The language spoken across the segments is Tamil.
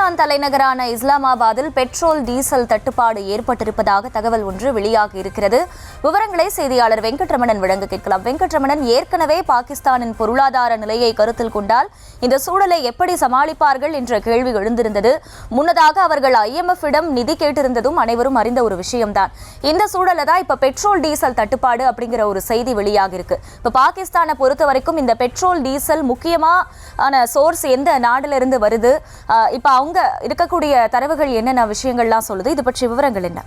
பாகிஸ்தான் தலைநகரான இஸ்லாமாபாத்தில் பெட்ரோல் டீசல் தட்டுப்பாடு ஏற்பட்டிருப்பதாக தகவல் ஒன்று வெளியாகி இருக்கிறது. விவரங்களை செய்தியாளர் வெங்கட்ரமணன் வழங்க கேட்கலாம். வெங்கட்ரமணன், ஏற்கனவே பாகிஸ்தானின் பொருளாதார நிலையை கருத்தில் கொண்டால் இந்த சூழலை எப்படி சமாளிப்பார்கள் என்ற கேள்வி எழுந்திருந்தது. முன்னதாக அவர்கள் IMF-இடம் நிதி கேட்டிருந்ததும் அனைவரும் அறிந்த ஒரு விஷயம்தான். இந்த சூழலை தான் இப்ப பெட்ரோல் டீசல் தட்டுப்பாடு அப்படிங்கிற ஒரு செய்தி வெளியாகி இருக்கு. இப்ப பாகிஸ்தானை பொறுத்த வரைக்கும் இந்த பெட்ரோல் டீசல் முக்கியமான சோர்ஸ் எந்த நாடுல இருந்து வருது? இப்ப அவங்க இருக்கக்கூடிய தரவுகள் என்னென்ன விஷயங்கள்லாம் சொல்லுது? இது பற்றிய விவரங்கள் என்ன?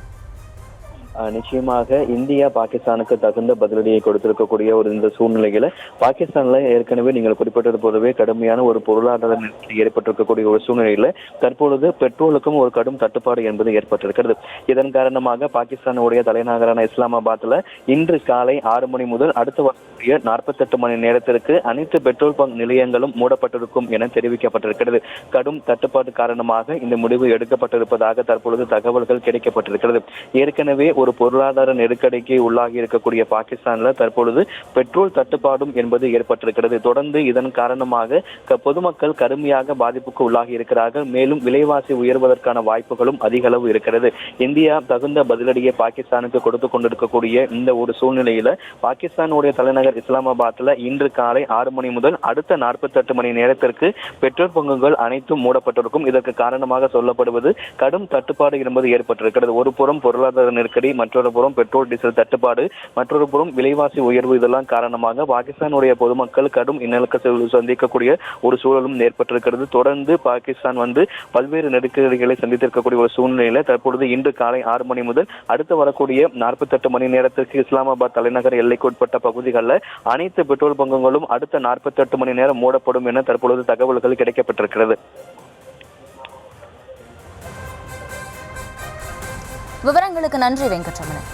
நிச்சயமாக இந்தியா பாகிஸ்தானுக்கு தகுந்த பதிலடியை கொடுத்திருக்கக்கூடிய இந்த சூழ்நிலையில பாகிஸ்தான்ல ஏற்கனவே நீங்கள் குறிப்பிட்டது போலவே கடுமையான ஒரு பொருளாதார நெருக்கடி ஏற்பட்டிருக்கக்கூடிய ஒரு சூழ்நிலையில தற்பொழுது பெட்ரோலுக்கும் ஒரு கடும் தட்டுப்பாடு என்பது ஏற்பட்டிருக்கிறது. இதன் காரணமாக பாகிஸ்தானுடைய தலைநகரான இஸ்லாமாபாத்ல இன்று காலை 6 மணி முதல் அடுத்த வரக்கூடிய 48 மணி நேரத்திற்கு அனைத்து பெட்ரோல் பங்க் நிலையங்களும் மூடப்பட்டிருக்கும் என தெரிவிக்கப்பட்டிருக்கிறது. கடும் தட்டுப்பாடு காரணமாக இந்த முடிவு எடுக்கப்பட்டிருப்பதாக தற்பொழுது தகவல்கள் கிடைக்கப்பட்டிருக்கிறது. ஏற்கனவே ஒரு பொருளாதார நெருக்கடிக்கு உள்ளாகி இருக்கக்கூடிய பாகிஸ்தான்ல தற்பொழுது பெட்ரோல் தட்டுப்பாடும் என்பது ஏற்பட்டிருக்கிறது. தொடர்ந்து இதன் காரணமாக பொதுமக்கள் கடுமையாக பாதிப்புக்கு உள்ளாகி இருக்கிறார்கள். மேலும் விலைவாசி உயர்வதற்கான வாய்ப்புகளும் அதிக அளவு இருக்கிறது. இந்தியா தகுந்த பதிலடியை பாகிஸ்தானுக்கு கொடுத்து கொண்டிருக்கக்கூடிய இந்த ஒரு சூழ்நிலையில பாகிஸ்தானுடைய தலைநகர் இஸ்லாமாபாத்ல இன்று காலை 6 மணி முதல் அடுத்த 48 மணி நேரத்திற்கு பெட்ரோல் பங்குகள் அனைத்தும் மூடப்பட்டிருக்கும். இதற்கு காரணமாக சொல்லப்படுவது கடும் தட்டுப்பாடு என்பது ஏற்பட்டிருக்கிறது. ஒரு புறம் பொருளாதார நெருக்கடி, மற்றொரு புறம் பெட்ரோல் டீசல் தட்டுப்பாடு, மற்றொரு புறம் விலைவாசி உயர்வு, இதெல்லாம் காரணமாக பாகிஸ்தானுடைய பொதுமக்கள் கடும் இன்னலுக்கு சந்திக்கக்கூடிய ஒரு சூழலும் ஏற்பட்டிருக்கிறது. தொடர்ந்து பாகிஸ்தான் பல்வேறு நெருக்கடிகளை சந்தித்திருக்கக்கூடிய ஒரு சூழ்நிலையில தற்பொழுது இன்று காலை 6 மணி முதல் அடுத்து வரக்கூடிய 48 மணி நேரத்திற்கு இஸ்லாமாபாத் தலைநகர் எல்லைக்கு உட்பட்ட பகுதிகளில் அனைத்து பெட்ரோல் பங்குகளும் அடுத்த 48 மணி நேரம் மூடப்படும் என தற்பொழுது தகவல்கள் கிடைக்கப்பட்டிருக்கிறது. விவரங்களுக்கு நன்றி வெங்கட்ரமணன்.